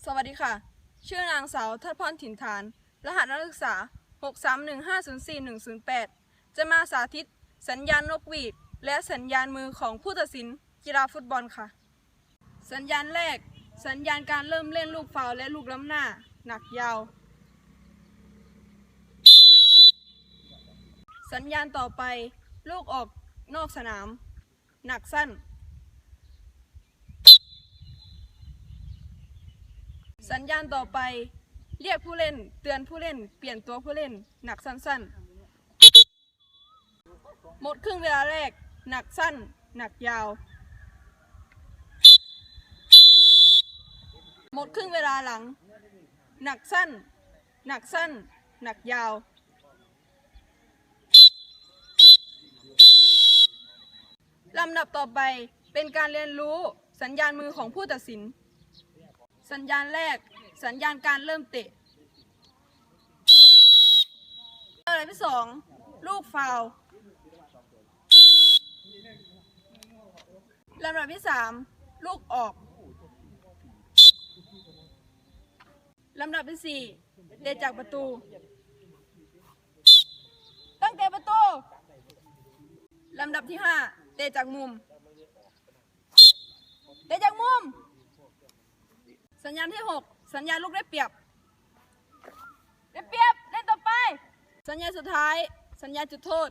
สวัสดีค่ะชื่อนางสาวทัศพรถิ่นฐานรหัสนักศึกษา631504108จะมาสาธิตสัญญาณนกหวีดและสัญญาณมือของผู้ตัดสินกีฬาฟุตบอลค่ะสัญญาณแรกสัญญาณการเริ่มเล่นลูกฟาวล์และลูกล้ำหน้าหนักยาวสัญญาณต่อไปลูกออกนอกสนามหนักสั้นสัญญาณต่อไปเรียกผู้เล่นเตือนผู้เล่นเปลี่ยนตัวผู้เล่นหนักสั้นๆหมดครึ่งเวลาแรกหนักสั้นหนักยาวหมดครึ่งเวลาหลังหนักสั้นหนักสั้นหนักยาวลำดับต่อไปเป็นการเรียนรู้สัญญาณมือของผู้ตัดสินสัญญาณแรกสัญญาณการเริ่มเตะลำดับที่2ลูกฟาวล์ลำดับที่3ลูกออกลำดับที่4เตะจากประตูตั้งเตะประตูลำดับที่5เตะจากมุมเตะจากมุมสัญญาณที่6สัญญาณลูกได้เปรียบเล่นต่อไปสัญญาณสุดท้ายสัญญาณจุดโทษ